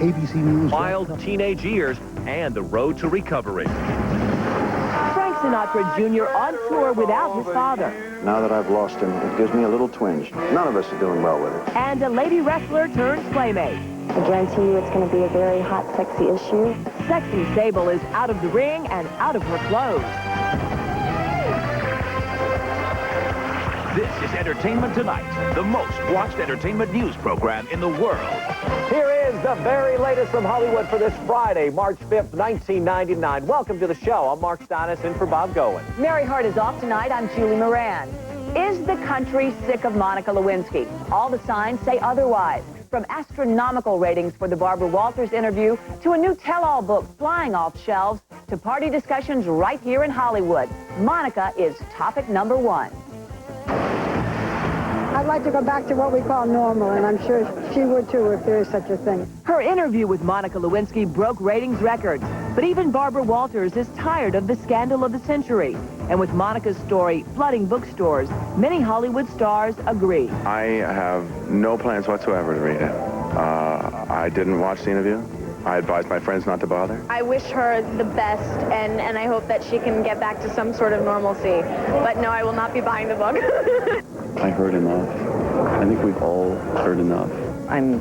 ABC News. Wild teenage years and the road to recovery. Frank Sinatra Jr. on tour without his father. Now that I've lost him, it gives me a little twinge. None of us are doing well with it. And a lady wrestler turns playmate. I guarantee you it's going to be a very hot, sexy issue. Sexy Sable is out of the ring and out of her clothes. This is Entertainment Tonight, the most watched entertainment news program in the world. Here is the very latest from Hollywood for this Friday, March 5th, 1999. Welcome to the show. I'm Mark Stonis in for Bob Goen. Mary Hart is off tonight. I'm Julie Moran. Is the country sick of Monica Lewinsky? All the signs say otherwise. From astronomical ratings for the Barbara Walters interview to a new tell-all book flying off shelves to party discussions right here in Hollywood, Monica is topic number one. I'd like to go back to what we call normal, and I'm sure she would too if there is such a thing. Her interview with Monica Lewinsky broke ratings records, but even Barbara Walters is tired of the scandal of the century. And with Monica's story flooding bookstores, many Hollywood stars agree. I have no plans whatsoever to read it. I didn't watch the interview. I advised my friends not to bother. I wish her the best, and I hope that she can get back to some sort of normalcy. But no, I will not be buying the book. I heard enough. I think we've all heard enough. I'm,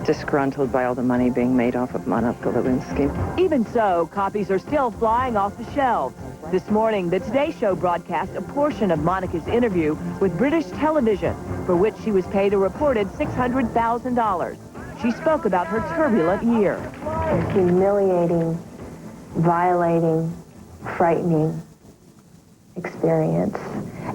disgruntled by all the money being made off of Monica Lewinsky. Even so, copies are still flying off the shelves. This morning, the Today Show broadcast a portion of Monica's interview with British television, for which she was paid a reported $600,000. She spoke about her turbulent year. A humiliating, violating, frightening experience.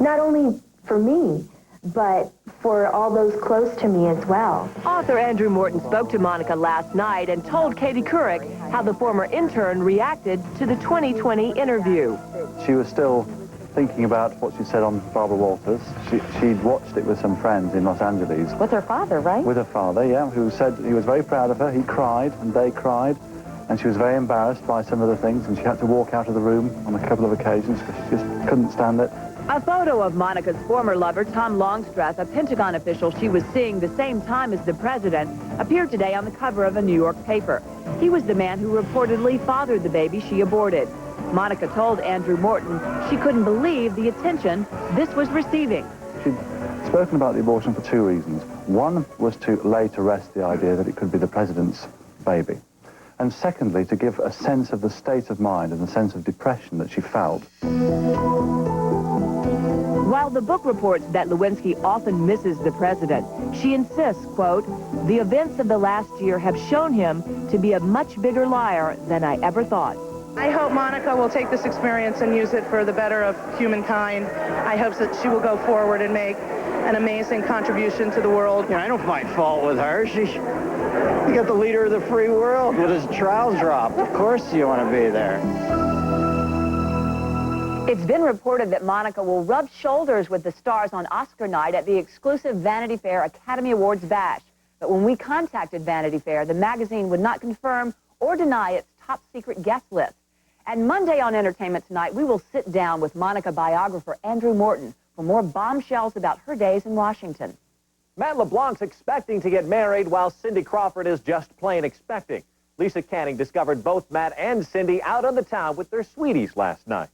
Not only for me, but for all those close to me as well. Author Andrew Morton spoke to Monica last night and told Katie Couric how the former intern reacted to the 2020 interview. She was still thinking about what she said on Barbara Walters. She'd watched it with some friends in Los Angeles. With her father, right? With her father, yeah, who said he was very proud of her. He cried, and they cried, and she was very embarrassed by some of the things, and she had to walk out of the room on a couple of occasions because she just couldn't stand it. A photo of Monica's former lover, Tom Longstreth, a Pentagon official she was seeing the same time as the president, appeared today on the cover of a New York paper. He was the man who reportedly fathered the baby she aborted. Monica told Andrew Morton she couldn't believe the attention this was receiving. She'd spoken about the abortion for two reasons. One was to lay to rest the idea that it could be the president's baby. And secondly, to give a sense of the state of mind and the sense of depression that she felt. While the book reports that Lewinsky often misses the president, she insists, quote, "The events of the last year have shown him to be a much bigger liar than I ever thought." I hope Monica will take this experience and use it for the better of humankind. I hope that she will go forward and make an amazing contribution to the world. I don't find fault with her. You got the leader of the free world with his trowels dropped. Of course you want to be there. It's been reported that Monica will rub shoulders with the stars on Oscar night at the exclusive Vanity Fair Academy Awards bash. But when we contacted Vanity Fair, the magazine would not confirm or deny its top secret guest list. And Monday on Entertainment Tonight, we will sit down with Monica biographer Andrew Morton for more bombshells about her days in Washington. Matt LeBlanc's expecting to get married while Cindy Crawford is just plain expecting. Lisa Canning discovered both Matt and Cindy out on the town with their sweeties last night.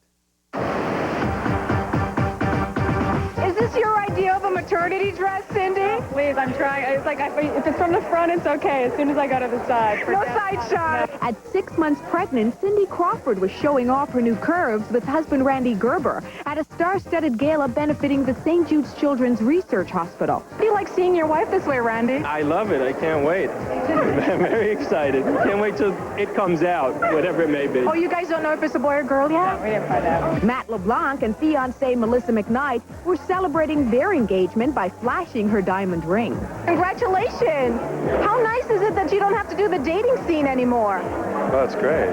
Is this your idea of a maternity dress, Cindy? Please, I'm trying. It's like, if it's from the front, it's okay. As soon as I go to the side. No side shot. At 6 months pregnant, Cindy Crawford was showing off her new curves with husband Randy Gerber at a star-studded gala benefiting the St. Jude's Children's Research Hospital. Do you like seeing your wife this way, Randy? I love it. I can't wait. I'm very excited. Can't wait till it comes out, whatever it may be. Oh, you guys don't know if it's a boy or girl yet? No, we didn't find out. Matt LeBlanc and fiancée Melissa McKnight were celebrating their engagement by flashing her diamond ring. Congratulations. How nice is it that you don't have to do the dating scene anymore? Well, it's great.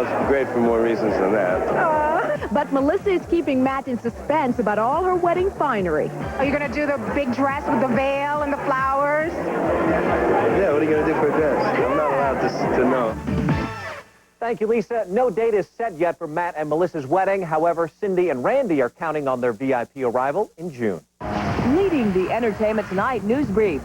It's great for more reasons than that. But Melissa is keeping Matt in suspense about all her wedding finery. Are you going to do the big dress with the veil and the flowers? Yeah, what are you going to do for a dress? I'm not allowed to know. Thank you, Lisa. No date is set yet for Matt and Melissa's wedding. However, Cindy and Randy are counting on their VIP arrival in June. Leading the Entertainment Tonight news brief.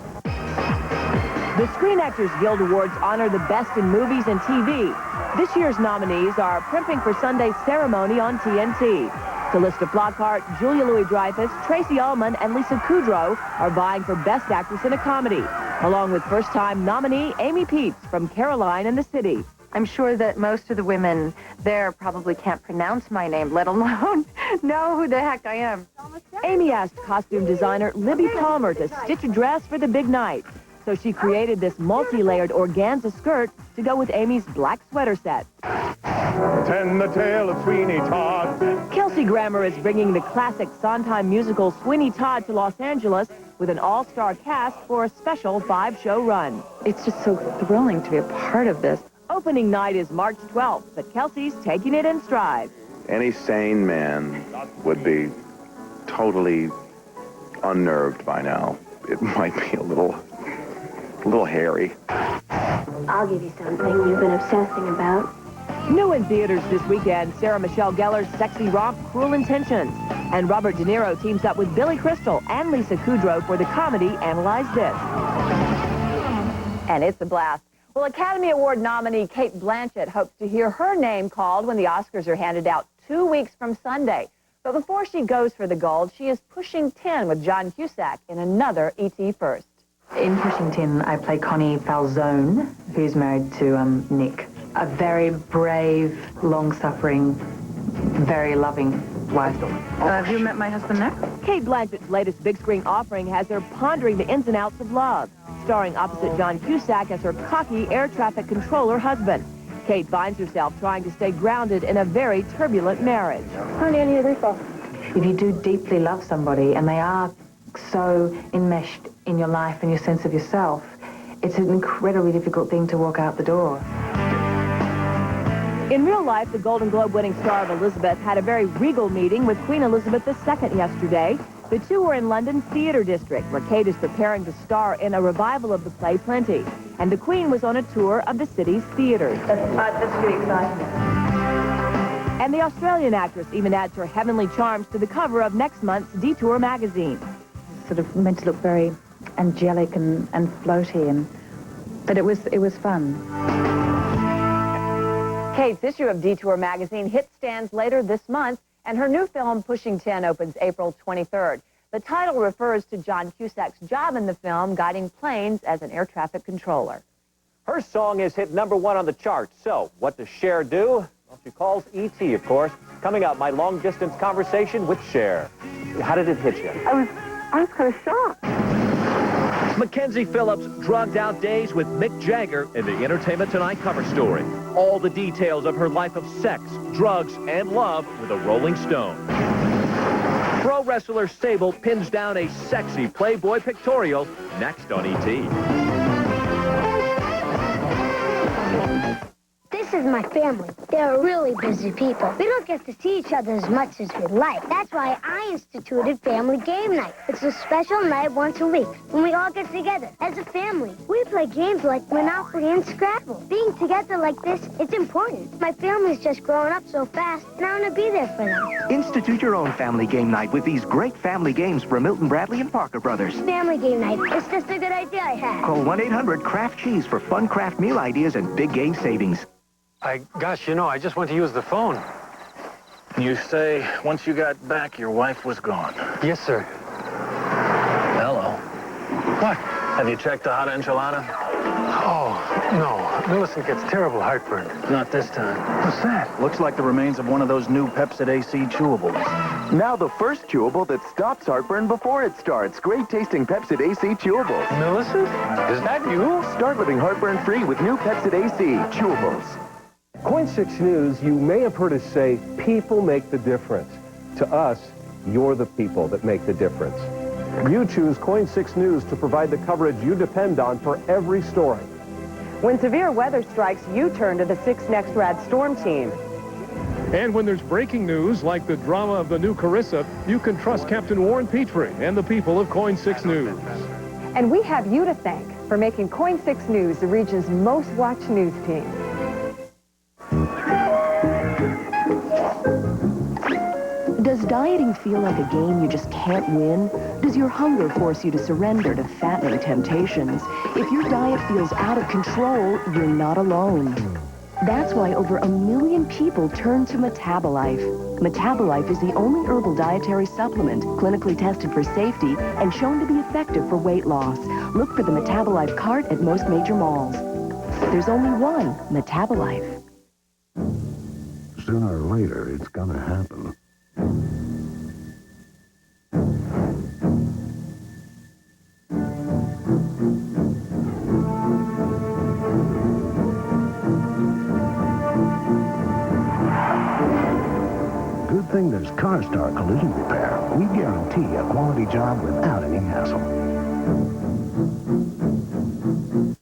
The Screen Actors Guild Awards honor the best in movies and TV. This year's nominees are Primping for Sunday's ceremony on TNT. Callista Flockhart, Julia Louis-Dreyfus, Tracy Ullman, and Lisa Kudrow are vying for Best Actress in a Comedy, along with first-time nominee Amy Peets from Caroline in the City. I'm sure that most of the women there probably can't pronounce my name, let alone know who the heck I am. Amy asked costume designer Libby Palmer to stitch a dress for the big night. So she created this multi-layered organza skirt to go with Amy's black sweater set. Tend the tale of Sweeney Todd. Kelsey Grammer is bringing the classic Sondheim musical Sweeney Todd to Los Angeles with an all-star cast for a special 5-show run. It's just so thrilling to be a part of this. Opening night is March 12th, but Kelsey's taking it in stride. Any sane man would be totally unnerved by now. It might be a little hairy. I'll give you something you've been obsessing about. New in theaters this weekend, Sarah Michelle Gellar's sexy romp Cruel Intentions. And Robert De Niro teams up with Billy Crystal and Lisa Kudrow for the comedy Analyze This. And it's a blast. Well, Academy Award nominee Cate Blanchett hopes to hear her name called when the Oscars are handed out 2 weeks from Sunday. But before she goes for the gold, she is pushing 10 with John Cusack in another E.T. first. In Pushing 10, I play Connie Falzone, who's married to Nick. A very brave, long-suffering, very loving wife. Have you met my husband, Nick? Cate Blanchett's latest big-screen offering has her pondering the ins and outs of love, starring opposite John Cusack as her cocky air traffic controller husband. Cate finds herself trying to stay grounded in a very turbulent marriage. Honey, I need a refill. If you do deeply love somebody and they are so enmeshed in your life and your sense of yourself, it's an incredibly difficult thing to walk out the door. In real life, the Golden Globe-winning star of Elizabeth had a very regal meeting with Queen Elizabeth II yesterday. The two were in London's Theatre District, where Kate is preparing to star in a revival of the play Plenty. And the Queen was on a tour of the city's theaters. That's pretty exciting. And the Australian actress even adds her heavenly charms to the cover of next month's Detour magazine. Sort of meant to look very angelic and floaty, but it was fun. Kate's issue of Detour magazine hit stands later this month, and her new film, Pushing 10, opens April 23rd. The title refers to John Cusack's job in the film, guiding planes as an air traffic controller. Her song is hit #1 on the charts. So, what does Cher do? Well, she calls E.T., of course. Coming up, my long-distance conversation with Cher. How did it hit you? I was kind of shocked. Mackenzie Phillips drugged out days with Mick Jagger in the Entertainment Tonight cover story. All the details of her life of sex, drugs, and love with a Rolling Stone. Pro wrestler Sable pins down a sexy Playboy pictorial next on E.T. This is my family. They're really busy people. We don't get to see each other as much as we'd like. That's why I instituted Family Game Night. It's a special night once a week when we all get together as a family. We play games like Monopoly and Scrabble. Being together like this, it's important. My family's just growing up so fast, and I want to be there for them. Institute your own Family Game Night with these great family games from Milton Bradley and Parker Brothers. Family Game Night. It's just a good idea I had. Call 1-800-CRAFT-CHEESE for fun craft meal ideas and big game savings. Gosh, you know, I just went to use the phone. You say once you got back, your wife was gone. Yes, sir. Hello. What? Have you checked the hot enchilada? Oh, no. Millicent gets terrible heartburn. Not this time. What's that? Looks like the remains of one of those new Pepcid AC chewables. Now the first chewable that stops heartburn before it starts. Great tasting Pepcid AC chewables. Millicent? Is that you? Start living heartburn-free with new Pepcid AC chewables. Coin 6 News, you may have heard us say, people make the difference. To us, you're the people that make the difference. You choose Coin 6 News to provide the coverage you depend on for every story. When severe weather strikes, you turn to the 6 Next Rad Storm Team. And when there's breaking news, like the drama of the new Carissa, you can trust Captain Warren Petrie and the people of Coin 6 News. And we have you to thank for making Coin 6 News the region's most watched news team. Does dieting feel like a game you just can't win? Does your hunger force you to surrender to fattening temptations? If your diet feels out of control, you're not alone. That's why over 1 million people turn to Metabolife. Metabolife is the only herbal dietary supplement clinically tested for safety and shown to be effective for weight loss. Look for the Metabolife cart at most major malls. There's only one Metabolife. Sooner or later, it's gonna happen. Good thing there's CarStar Collision Repair. We guarantee a quality job without any hassle.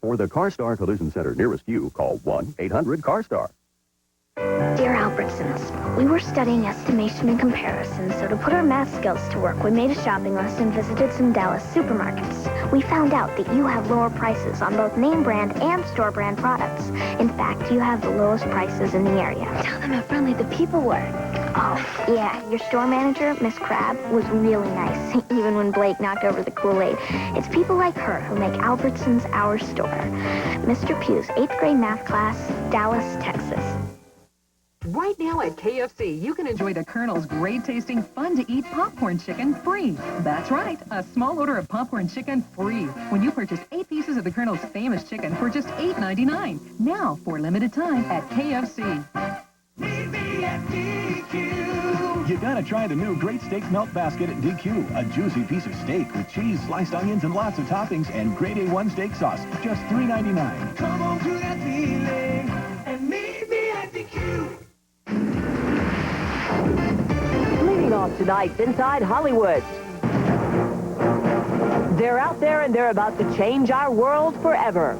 For the CarStar Collision Center nearest you, call 1-800-CARSTAR. Dear Albertsons, we were studying estimation and comparison, so to put our math skills to work, we made a shopping list and visited some Dallas supermarkets. We found out that you have lower prices on both name brand and store brand products. In fact, you have the lowest prices in the area. Tell them how friendly the people were. Oh, yeah, your store manager, Miss Crab, was really nice, even when Blake knocked over the Kool-Aid. It's people like her who make Albertsons our store. Mr. Pugh's 8th grade math class, Dallas, Texas. Right now at KFC, you can enjoy the Colonel's great-tasting, fun-to-eat popcorn chicken free. That's right, a small order of popcorn chicken free when you purchase 8 pieces of the Colonel's famous chicken for just $8.99. Now, for limited time at KFC. You gotta try the new Great Steak Melt Basket at DQ. A juicy piece of steak with cheese, sliced onions, and lots of toppings, and grade A1 steak sauce. Just $3.99. Come on to that feeling and meet me at DQ. Leading off tonight, Inside Hollywood. They're out there and they're about to change our world forever.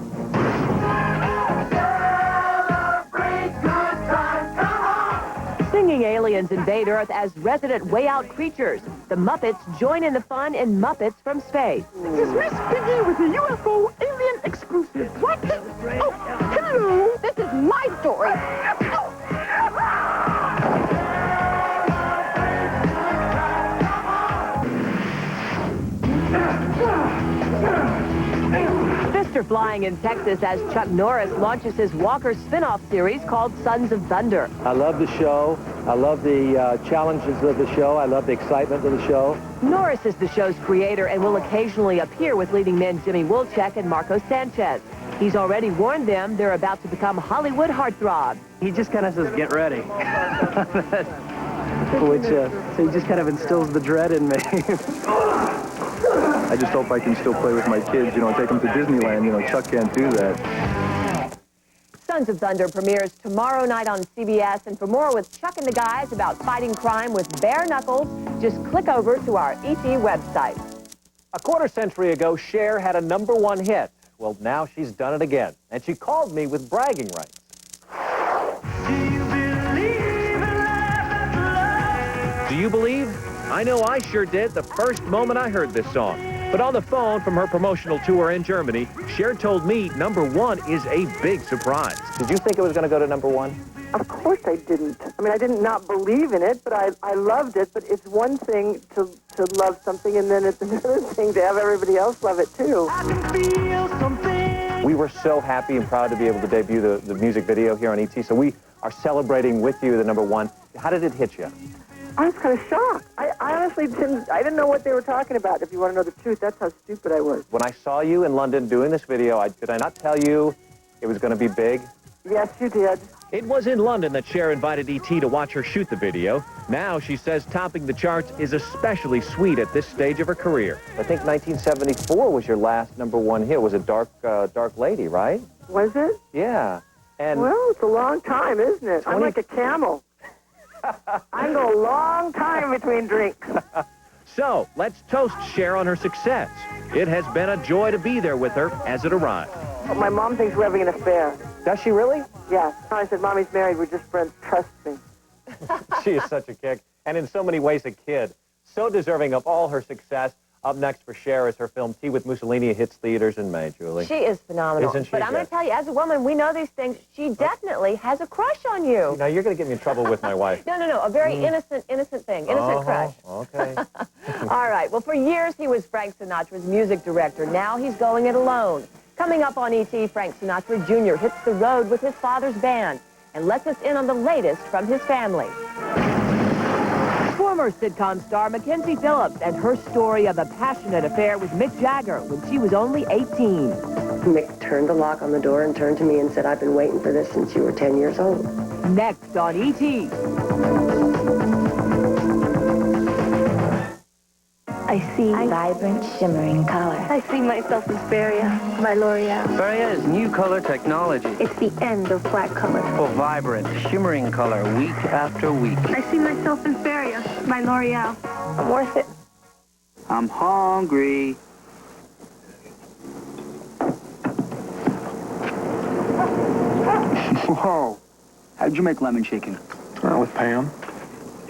Singing aliens invade Earth as resident way-out creatures. The Muppets join in the fun in Muppets from Space. This is Miss Piggy with the UFO Alien Exclusive. What? Oh, hello. This is my story. Fister flying in Texas as Chuck Norris launches his Walker spin-off series called Sons of Thunder. I love the show. I love the challenges of the show. I love the excitement of the show. Norris is the show's creator and will occasionally appear with leading men Jimmy Wilczek and Marco Sanchez. He's already warned them they're about to become Hollywood heartthrobs. He just kind of says, get ready. Which, so he just kind of instills the dread in me. I just hope I can still play with my kids, you know, take them to Disneyland. You know, Chuck can't do that. Sons of Thunder premieres tomorrow night on CBS. And for more with Chuck and the guys about fighting crime with bare knuckles, just click over to our ET website. A quarter century ago, Cher had a #1 hit. Well, now she's done it again. And she called me with bragging rights. Do you believe? I know I sure did the first moment I heard this song. But on the phone from her promotional tour in Germany, Cher told me #1 is a big surprise. Did you think it was going to go to #1? Of course I didn't. I mean, I did not believe in it, but I loved it. But it's one thing to love something, and then it's another thing to have everybody else love it, too. I can feel something. We were so happy and proud to be able to debut the music video here on ET, so we are celebrating with you the #1. How did it hit you? I was kind of shocked. I honestly didn't know what they were talking about, if you want to know the truth. That's how stupid I was. When I saw you in London doing this video, did I not tell you it was going to be big? Yes, you did. It was in London that Cher invited E.T. to watch her shoot the video. Now she says topping the charts is especially sweet at this stage of her career. I think 1974 was your last #1 hit. Was it Dark Lady, right? Was it? Yeah. And well, it's a long time, isn't it? I'm like a camel. I go a long time between drinks. So, let's toast Cher on her success. It has been a joy to be there with her as it arrived. Well, my mom thinks we're having an affair. Does she really? Yes. I said, Mommy's married. We're just friends. Trust me. She is such a kick. And in so many ways, a kid. So deserving of all her success. Up next for Cher is her film Tea with Mussolini. It hits theaters in May, Julie. She is phenomenal. Isn't she but I'm going good? to tell you, as a woman, we know these things. She definitely has a crush on you. Now, you're going to get me in trouble with my wife. No. A very innocent thing. Innocent crush. Okay. All right. Well, for years, he was Frank Sinatra's music director. Now he's going it alone. Coming up on E.T., Frank Sinatra Jr. hits the road with his father's band and lets us in on the latest from his family. Former sitcom star Mackenzie Phillips and her story of a passionate affair with Mick Jagger when she was only 18. Mick turned the lock on the door and turned to me and said, "I've been waiting for this since you were 10 years old." Next on E.T. I see vibrant, shimmering color. I see myself as Feria by L'Oreal. Feria is new color technology. It's the end of black color. For vibrant, shimmering color week after week. I see myself in Feria by L'Oreal. I'm worth it. I'm hungry. Whoa. How'd you make lemon chicken? With Pam.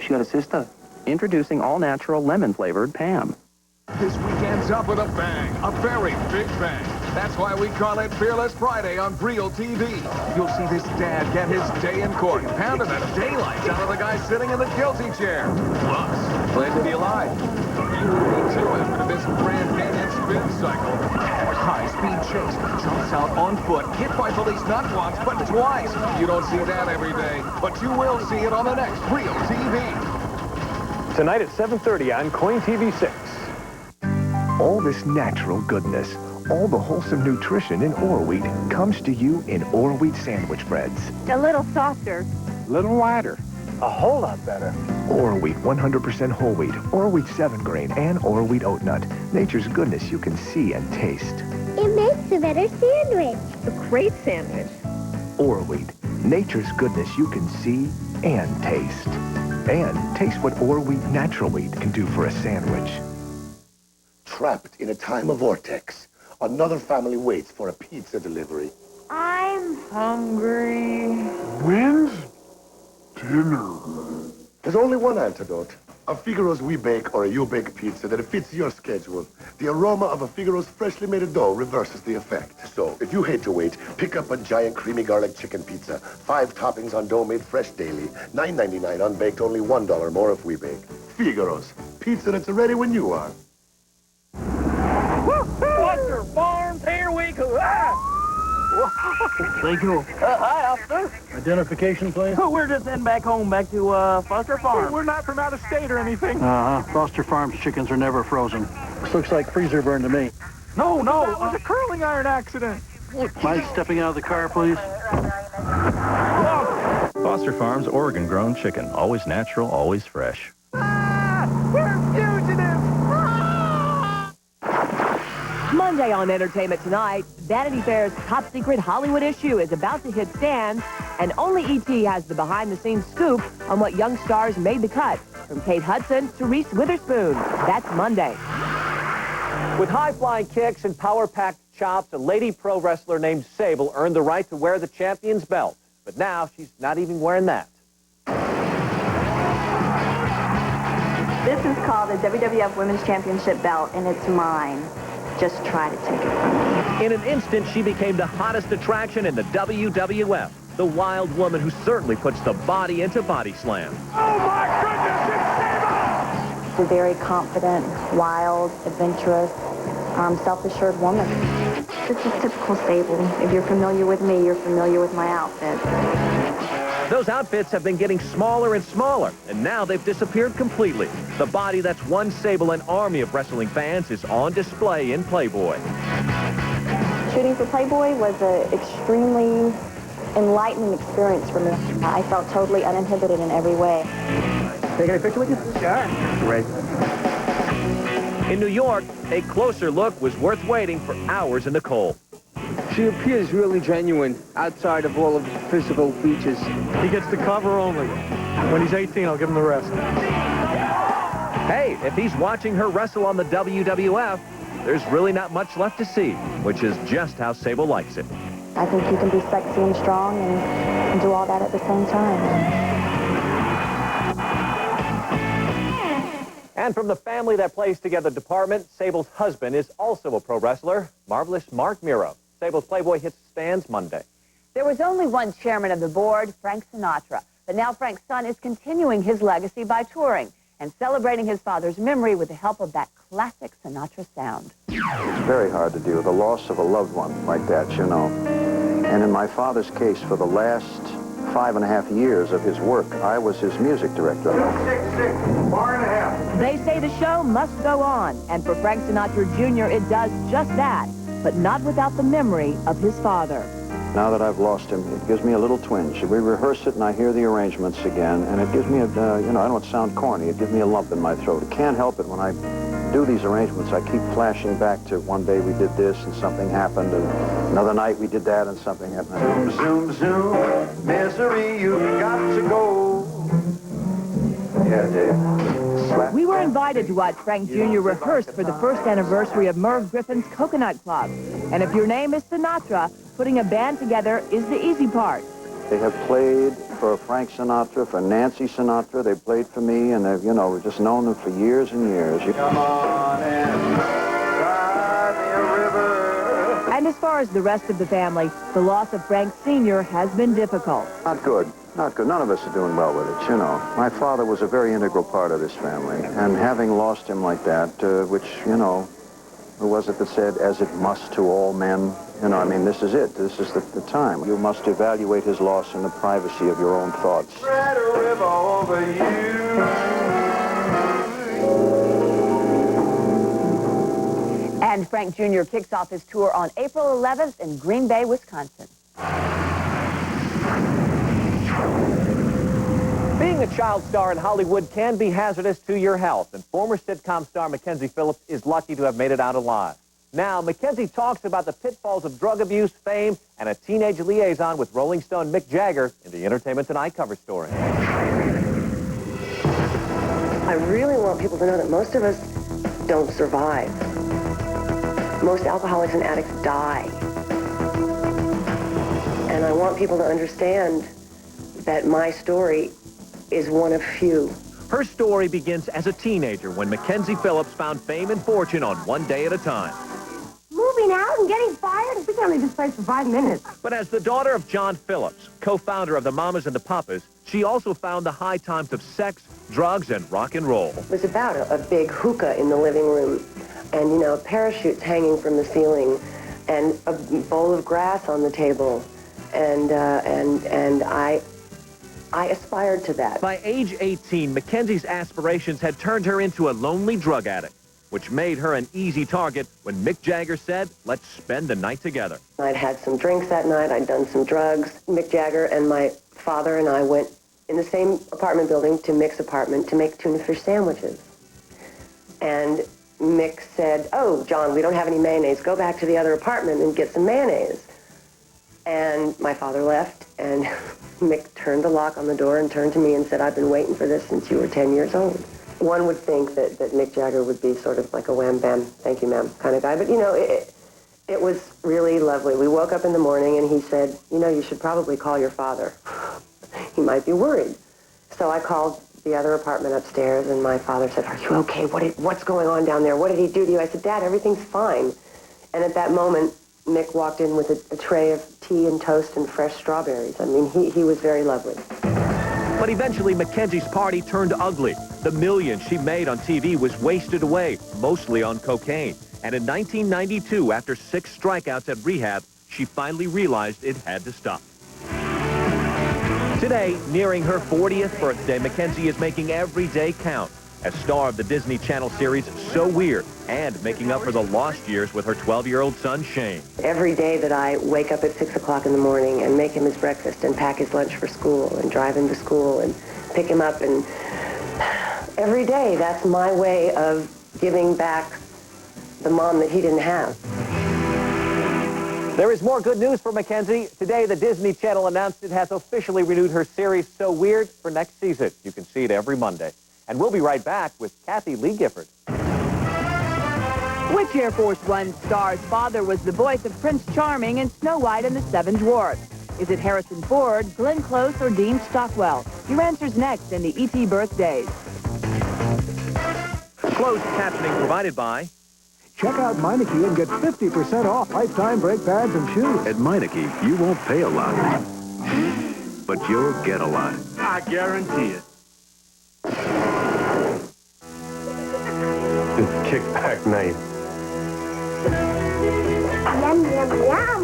She got a sister. Introducing all-natural lemon-flavored Pam. This weekend's up with a bang, a very big bang. That's why we call it Fearless Friday on Real TV. You'll see this dad get his day in court, pounding the daylights out of the guy sitting in the guilty chair. Plus, glad to be alive. You will be too after this Grand Canyon spin cycle. High-speed chase, jumps out on foot, hit by police not once, but twice. You don't see that every day, but you will see it on the next Real TV. Tonight at 7:30 on Coin TV 6. All this natural goodness, all the wholesome nutrition in Orwheat comes to you in Orwheat sandwich breads. A little softer. A little wider. A whole lot better. Orwheat 100% whole wheat, Orwheat 7-grain, and Orwheat oat nut. Nature's goodness you can see and taste. It makes a better sandwich. A great sandwich. Orwheat, nature's goodness you can see and taste. And taste what Orwheat Natural Wheat can do for a sandwich. Trapped in a time of vortex, another family waits for a pizza delivery. I'm hungry. When's dinner? There's only one antidote. A Figaro's We Bake or a You Bake pizza that fits your schedule. The aroma of a Figaro's freshly made dough reverses the effect. So, if you hate to wait, pick up a giant creamy garlic chicken pizza. 5 toppings on dough made fresh daily. $9.99 unbaked, only $1 more if we bake. Figaro's. Pizza that's ready when you are. Buster Farms, here we go. Thank you. Hi, officer. Identification, please. We're just heading back home, back to Foster Farm. We're not from out of state or anything. Foster Farms chickens are never frozen. This looks like freezer burn to me. No, that was a curling iron accident. Mind stepping out of the car, please? Foster Farms Oregon-grown chicken. Always natural, always fresh. We're fugitives. Monday on Entertainment Tonight, Vanity Fair's top secret Hollywood issue is about to hit stands, and only E.T. has the behind-the-scenes scoop on what young stars made the cut, from Kate Hudson to Reese Witherspoon. That's Monday. With high-flying kicks and power-packed chops, a lady pro wrestler named Sable earned the right to wear the champion's belt. But now she's not even wearing that. This is called the WWF Women's Championship belt, and it's mine. Just try to take it from me. In an instant, she became the hottest attraction in the WWF. The wild woman who certainly puts the body into body slam. Oh, my goodness, it's Sable! She's a very confident, wild, adventurous, self-assured woman. This is typical Sable. If you're familiar with me, you're familiar with my outfit. Those outfits have been getting smaller and smaller, and now they've disappeared completely. The body that's won Sable an army of wrestling fans is on display in Playboy. Shooting for Playboy was an extremely enlightening experience for me. I felt totally uninhibited in every way. Taking a picture with you? Sure. Great. In New York, a closer look was worth waiting for hours in the cold. She appears really genuine outside of all of the physical features. He gets the cover only. When he's 18, I'll give him the rest. Hey, if he's watching her wrestle on the WWF, there's really not much left to see, which is just how Sable likes it. I think you can be sexy and strong and do all that at the same time. And from the family that plays together department, Sable's husband is also a pro wrestler, marvelous Mark Miro. Sable's Playboy hits the stands Monday. There was only one chairman of the board, Frank Sinatra. But now Frank's son is continuing his legacy by touring and celebrating his father's memory with the help of that classic Sinatra sound. It's very hard to deal with the loss of a loved one like that, you know. And in my father's case, for the last 5.5 years of his work, I was his music director. 6'6", 4.5. They say the show must go on, and for Frank Sinatra Jr., it does just that, but not without the memory of his father. Now that I've lost him, it gives me a little twinge. We rehearse it and I hear the arrangements again, and it gives me a, you know, I don't want to sound corny, it gives me a lump in my throat. I can't help it when I do these arrangements. I keep flashing back to one day we did this and something happened, and another night we did that and something happened. Zoom, zoom, zoom, misery, you've got to go. Yeah, Dave. We were invited to watch Frank Jr. rehearse for the first anniversary of Merv Griffin's Coconut Club. And if your name is Sinatra, putting a band together is the easy part. They have played for Frank Sinatra, for Nancy Sinatra. They played for me, and they've, you know, we've just known them for years and years. Come on and drive me a river. And as far as the rest of the family, the loss of Frank Sr. has been difficult. Not good. Not good. None of us are doing well with it, you know. My father was a very integral part of this family, and having lost him like that, which, you know, who was it that said, as it must to all men? You know, I mean, this is it. This is the time. You must evaluate his loss in the privacy of your own thoughts. Spread a river over you. And Frank Jr. kicks off his tour on April 11th in Green Bay, Wisconsin. Being a child star in Hollywood can be hazardous to your health, and former sitcom star Mackenzie Phillips is lucky to have made it out alive. Now, Mackenzie talks about the pitfalls of drug abuse, fame, and a teenage liaison with Rolling Stone Mick Jagger in the Entertainment Tonight cover story. I really want people to know that most of us don't survive. Most alcoholics and addicts die. And I want people to understand that my story is one of few. Her story begins as a teenager when Mackenzie Phillips found fame and fortune on one day at a time. Moving out and getting fired? We can leave this place for 5 minutes. But as the daughter of John Phillips, co-founder of the Mamas and the Papas, she also found the high times of sex, drugs, and rock and roll. It was about a big hookah in the living room and, you know, parachutes hanging from the ceiling and a bowl of grass on the table. And I aspired to that. By age 18, Mackenzie's aspirations had turned her into a lonely drug addict, which made her an easy target when Mick Jagger said, let's spend the night together. I'd had some drinks that night. I'd done some drugs. Mick Jagger and my father and I went in the same apartment building to Mick's apartment to make tuna fish sandwiches. And Mick said, oh, John, we don't have any mayonnaise. Go back to the other apartment and get some mayonnaise. And my father left, and Mick turned the lock on the door and turned to me and said, I've been waiting for this since you were 10 years old. One would think that Mick Jagger would be sort of like a wham, bam, thank you, ma'am kind of guy. But, you know, it was really lovely. We woke up in the morning, and he said, you know, you should probably call your father. He might be worried. So I called the other apartment upstairs, and my father said, are you okay? What's going on down there? What did he do to you? I said, Dad, everything's fine. And at that moment, Mick walked in with a tray of tea and toast and fresh strawberries. I mean, he was very lovely. But eventually, Mackenzie's party turned ugly. The millions she made on TV was wasted away, mostly on cocaine. And in 1992, after 6 strikeouts at rehab, she finally realized it had to stop. Today, nearing her 40th birthday, Mackenzie is making every day count as star of the Disney Channel series So Weird and making up for the lost years with her 12-year-old son, Shane. Every day that I wake up at 6 o'clock in the morning and make him his breakfast and pack his lunch for school and drive him to school and pick him up, and every day that's my way of giving back the mom that he didn't have. There is more good news for Mackenzie. Today, the Disney Channel announced it has officially renewed her series So Weird for next season. You can see it every Monday. And we'll be right back with Kathy Lee Gifford. Which Air Force One star's father was the voice of Prince Charming in Snow White and the Seven Dwarfs? Is it Harrison Ford, Glenn Close, or Dean Stockwell? Your answer's next in the E.T. Birthdays. Closed captioning provided by... Check out Meineke and get 50% off lifetime brake pads and shoes. At Meineke, you won't pay a lot, but you'll get a lot. I guarantee it. It's kickback night. Yum, yum, yum.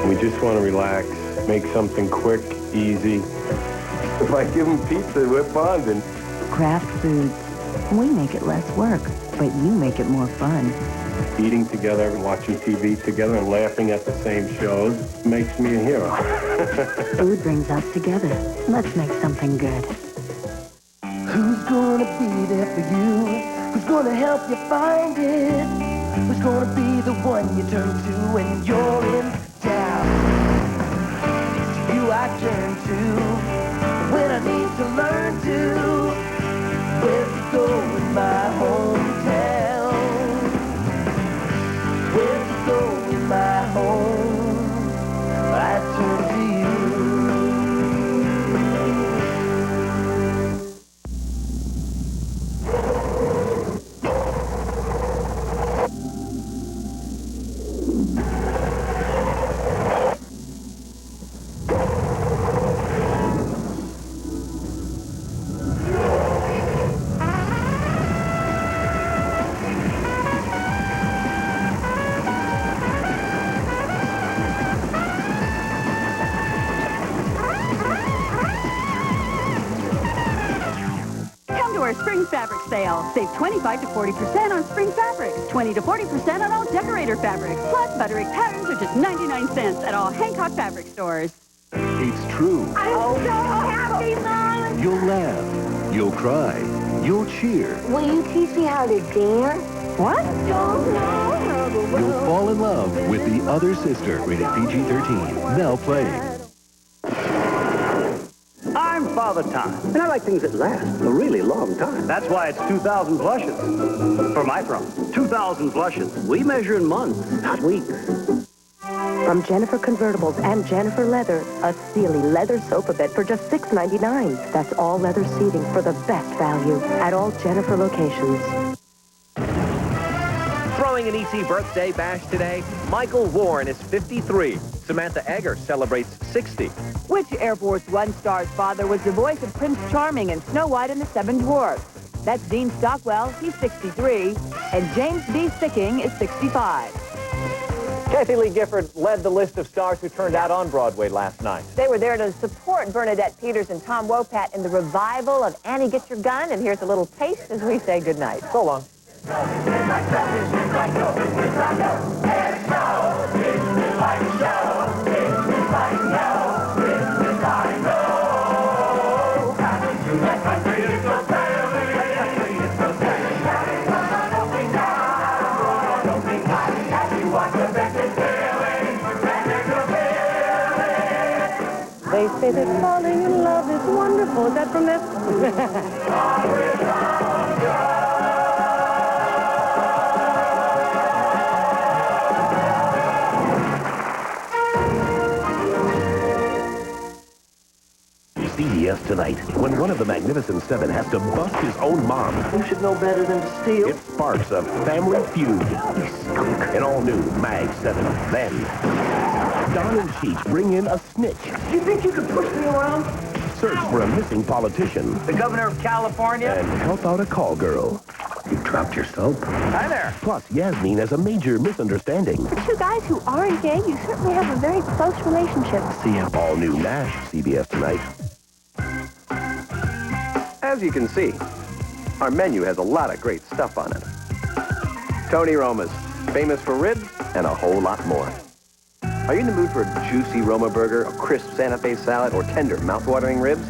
We just want to relax, make something quick, easy. If I give them pizza, we're bonding. Kraft Foods. We make it less work, but you make it more fun. Eating together and watching TV together and laughing at the same shows makes me a hero. Food brings us together. Let's make something good. Who's gonna be there for you? Who's gonna help you find it? Who's gonna be the one you turn to when you're in doubt? It's you I turn to when I need to learn to. Where to go in my hometown? Where to go in my home? I turn to you. Spring fabric sale. Save 25 to 40% on spring fabrics, 20 to 40% on all decorator fabrics. Plus, butterick patterns are just 99 cents at all Hancock fabric stores. It's true. I'm so happy, Mom. You'll laugh. You'll cry. You'll cheer. Will you teach me how to dance? What? You'll fall in love with The Other Sister, rated PG-13. Now playing. I'm Father Time, and I like things that last a really long time. That's why it's 2,000 blushes for my throne. 2,000 blushes. We measure in months, not weeks. From Jennifer Convertibles and Jennifer Leather, a Sealy leather sofa bed for just $6.99. That's all leather seating for the best value at all Jennifer locations. Throwing an ET birthday bash today, Michael Warren is 53. Samantha Egger celebrates 60. Which Air Force One star's father was the voice of Prince Charming in Snow White and the Seven Dwarfs? That's Dean Stockwell, he's 63, and James B. Sicking is 65. Kathy Lee Gifford led the list of stars who turned out on Broadway last night. They were there to support Bernadette Peters and Tom Wopat in the revival of Annie Get Your Gun, and here's a little taste as we say goodnight. So long. They say that falling in love is wonderful. Is that from this? CBS tonight, when one of the Magnificent Seven has to bust his own mom. You should know better than to steal. It sparks a family feud. An all-new Mag 7. Then, Don and Cheech bring in a snitch. You think you could push me around? Search for a missing politician. The governor of California? And help out a call girl. You dropped your soap. Hi there. Plus, Yasmin has a major misunderstanding. For two guys who aren't gay, you certainly have a very close relationship. See all new MASH, CBS tonight. As you can see, our menu has a lot of great stuff on it. Tony Roma's, famous for ribs and a whole lot more. Are you in the mood for a juicy Roma burger, a crisp Santa Fe salad, or tender, mouth-watering ribs?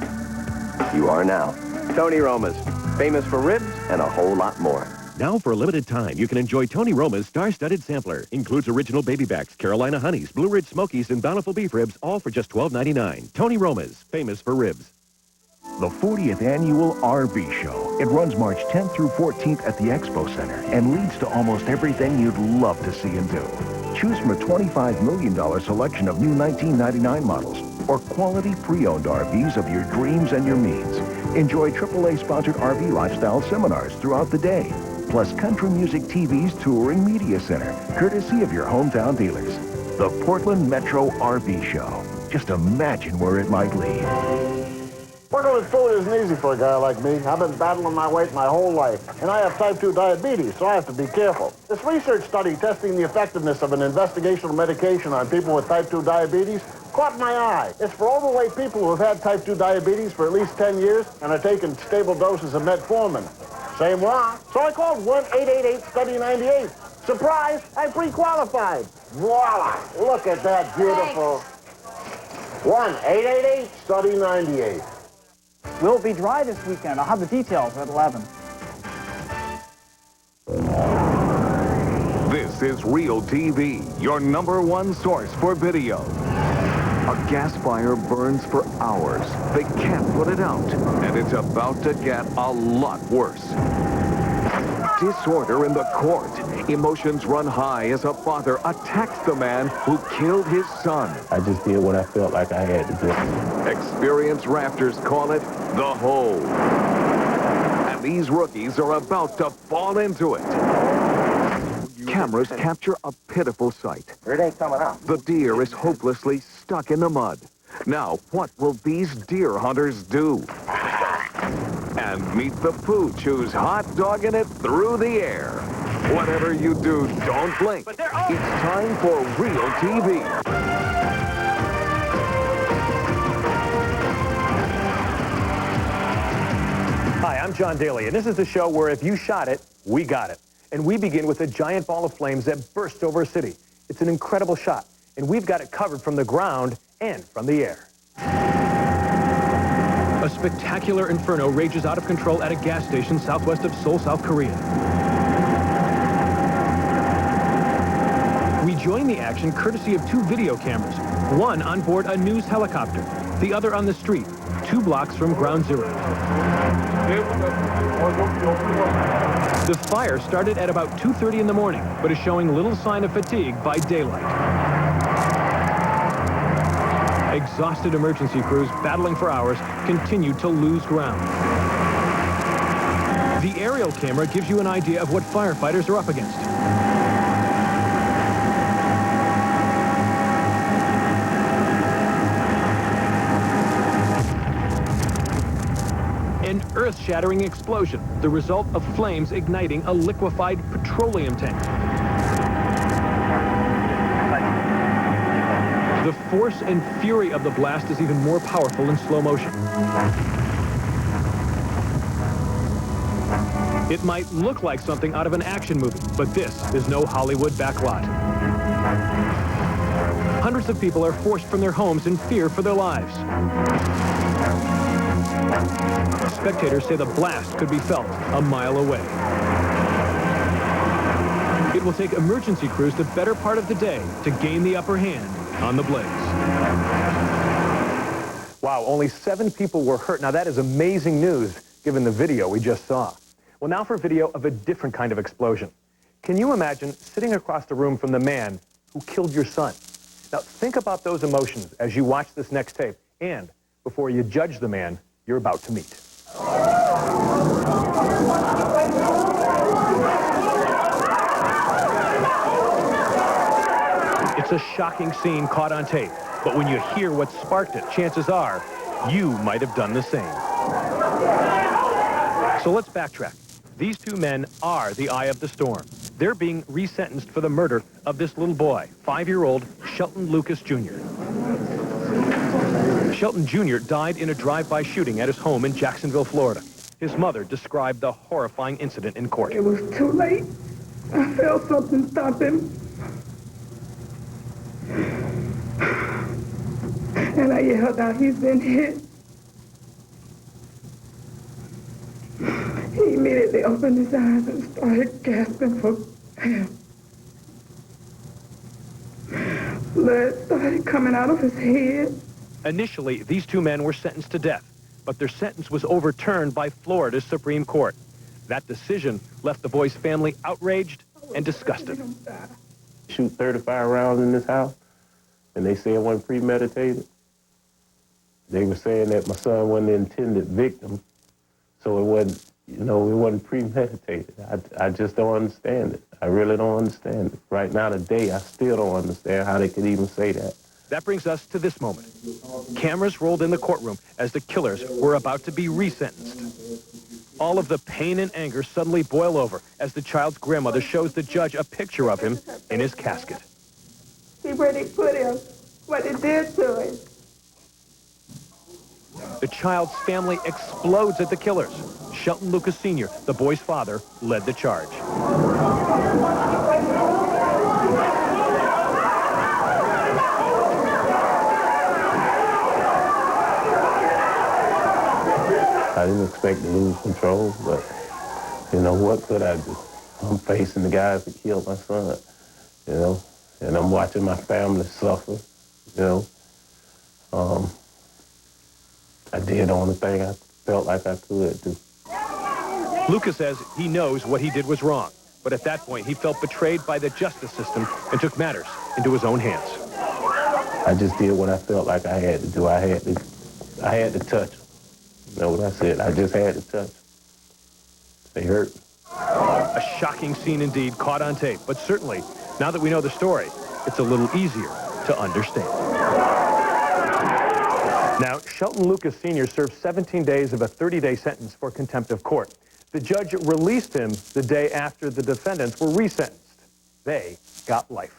You are now. Tony Roma's, famous for ribs and a whole lot more. Now, for a limited time, you can enjoy Tony Roma's star-studded sampler. Includes original baby backs, Carolina Honeys, Blue Ridge Smokies, and Bountiful Beef Ribs, all for just $12.99. Tony Roma's, famous for ribs. The 40th Annual RV Show. It runs March 10th through 14th at the Expo Center and leads to almost everything you'd love to see and do. Choose from a $25 million selection of new 1999 models or quality pre-owned RVs of your dreams and your means. Enjoy AAA-sponsored RV lifestyle seminars throughout the day, plus Country Music TV's touring media center, courtesy of your hometown dealers. The Portland Metro RV Show. Just imagine where it might lead. Working with food isn't easy for a guy like me. I've been battling my weight my whole life, and I have type 2 diabetes, so I have to be careful. This research study testing the effectiveness of an investigational medication on people with type 2 diabetes caught my eye. It's for overweight people who have had type 2 diabetes for at least 10 years and are taking stable doses of metformin. Same law. So I called 1-888-STUDY-98. Surprise, I pre-qualified. Voila, look at that beautiful. 1-888-STUDY-98. We'll be dry this weekend. I'll have the details at 11. This is Real TV, your #1 source for video. A gas fire burns for hours. They can't put it out, and it's about to get a lot worse. Disorder in the court. Emotions run high as a father attacks the man who killed his son. I just did what I felt like I had to do. Experienced rafters call it the hole. And these rookies are about to fall into it. Cameras capture a pitiful sight. It ain't coming out. The deer is hopelessly stuck in the mud. Now, what will these deer hunters do? And meet the pooch who's hot dogging it through the air. Whatever you do, don't blink. It's time for Real TV. Hi, I'm John Daly, and this is the show where if you shot it, we got it. And we begin with a giant ball of flames that burst over a city. It's an incredible shot, and we've got it covered from the ground and from the air. A spectacular inferno rages out of control at a gas station southwest of Seoul, South Korea. We join the action courtesy of 2 video cameras, one on board a news helicopter, the other on the street, 2 blocks from Ground Zero. The fire started at about 2:30 in the morning, but is showing little sign of fatigue by daylight. Exhausted emergency crews battling for hours continued to lose ground. The aerial camera gives you an idea of what firefighters are up against. An earth-shattering explosion, the result of flames igniting a liquefied petroleum tank. The force and fury of the blast is even more powerful in slow motion. It might look like something out of an action movie, but this is no Hollywood backlot. Hundreds of people are forced from their homes in fear for their lives. Spectators say the blast could be felt a mile away. It will take emergency crews the better part of the day to gain the upper hand on the blaze. Wow, only 7 people were hurt. Now that is amazing news, given the video we just saw. Well, now for video of a different kind of explosion. Can you imagine sitting across the room from the man who killed your son? Now think about those emotions as you watch this next tape and before you judge the man you're about to meet. It's a shocking scene caught on tape, but when you hear what sparked it, chances are you might have done the same. So let's backtrack. These 2 men are the eye of the storm. They're being resentenced for the murder of this little boy, 5-year-old Shelton Lucas Jr. Shelton Jr. died in a drive-by shooting at his home in Jacksonville, Florida. His mother described the horrifying incident in court. It was too late. I felt something stop him. And I yelled out, he's been hit. He immediately opened his eyes and started gasping for help. Blood started coming out of his head. Initially, these 2 men were sentenced to death, but their sentence was overturned by Florida's Supreme Court. That decision left the boy's family outraged and disgusted. Shoot 35 rounds in this house, and they say it wasn't premeditated. They were saying that my son wasn't the intended victim, So it wasn't, you know, it wasn't premeditated. I just don't understand it. I really don't understand it. Right now today, I still don't understand how they could even say that. That brings us to this moment. Cameras rolled in the courtroom as the killers were about to be resentenced. All of the pain and anger suddenly boil over as the child's grandmother shows the judge a picture of him in his casket. See where they put him, what they did to him. The child's family explodes at the killers. Shelton Lucas Sr., the boy's father, led the charge. I didn't expect to lose control, but you know, what could I do? I'm facing the guys that killed my son, you know, and I'm watching my family suffer, you know. I did the only thing I felt like I could do. Lucas says he knows what he did was wrong, but at that point he felt betrayed by the justice system and took matters into his own hands. I just did what I felt like I had to do. I had to touch them. You know what I said? I just had to touch them. They hurt. A shocking scene indeed, caught on tape, but certainly, now that we know the story, it's a little easier to understand. Now, Shelton Lucas Sr. served 17 days of a 30-day sentence for contempt of court. The judge released him the day after the defendants were resentenced. They got life.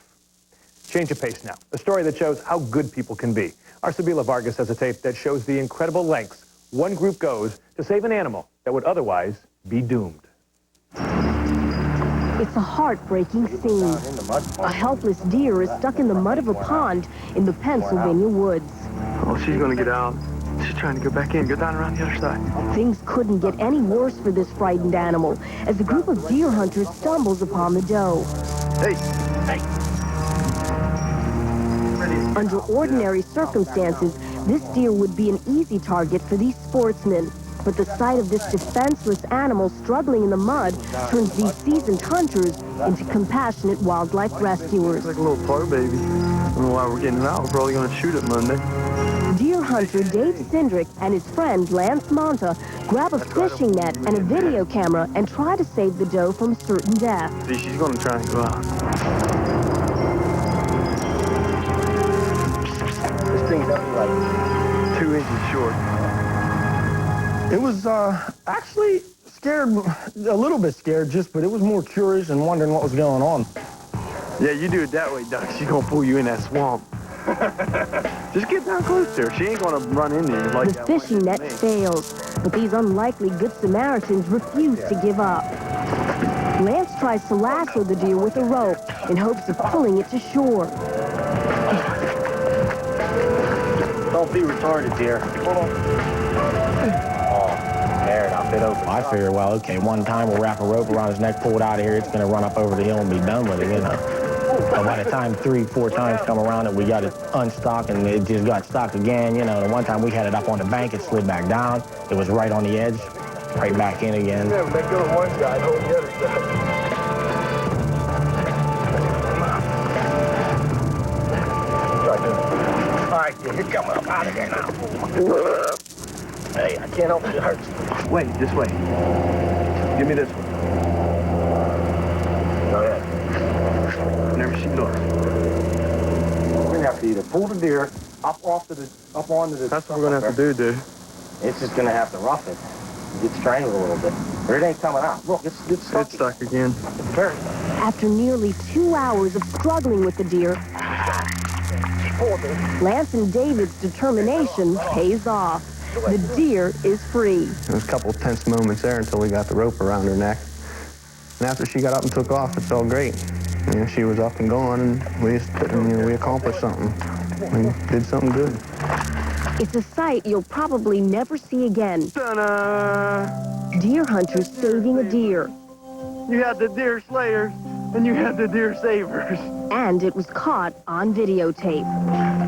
Change of pace now. A story that shows how good people can be. Our Sabila Vargas has a tape that shows the incredible lengths one group goes to save an animal that would otherwise be doomed. It's a heartbreaking scene. A helpless deer is stuck in the mud of a pond in the Pennsylvania woods. Oh, she's going to get out. She's trying to go back in. Go down around the other side. Things couldn't get any worse for this frightened animal as a group of deer hunters stumbles upon the doe. Hey! Hey! Under ordinary circumstances, this deer would be an easy target for these sportsmen. But the sight of this defenseless animal struggling in the mud turns these seasoned hunters into compassionate wildlife rescuers. It's like a little tar baby. I don't know why we're getting it out. We're probably going to shoot it Monday. Deer hunter Dave Sindrick and his friend Lance Monta grab a fishing net and a video camera and try to save the doe from certain death. See, she's going to try and go out. This thing's like 2 inches short. It was actually scared, a little bit scared, but it was more curious and wondering what was going on. Yeah, you do it that way, Doc. She's going to pull you in that swamp. Just get down close to her. She ain't going to run in there like that. The fishing net fails, but these unlikely Good Samaritans refuse to give up. Lance tries to lasso the deer with a rope in hopes of pulling it to shore. Don't be retarded, dear. Hold on. There, now fit open. I figure, well, okay, one time we'll wrap a rope around his neck, pull it out of here, it's going to run up over the hill and be done with it, you know. But by the time 3-4 times come around it, we got it unstuck and it just got stuck again, you know. The one time we had it up on the bank, it slid back down. It was right on the edge, right back in again. Yeah, let go of one side, hold the other side. All right, you're coming up out of here now. Hey, I can't help it, it hurts. Wait, this way. Give me this one. Go ahead. Whenever she looks. We're gonna have to either pull the deer up onto the. That's what we're gonna have to do, dude. It's just gonna have to rough it. Get strangled a little bit. Or it ain't coming out. Look, it's stuck. It's stuck again. It's very stuck. After nearly 2 hours of struggling with the deer, Lance and David's determination pays off. The deer is free. There was a couple of tense moments there until we got the rope around her neck. And after she got up and took off, it felt great. You know, she was up and gone, and we accomplished something. We did something good. It's a sight you'll probably never see again. Ta-da! Deer hunters saving a deer. You had the deer slayers, and you had the deer savers. And it was caught on videotape.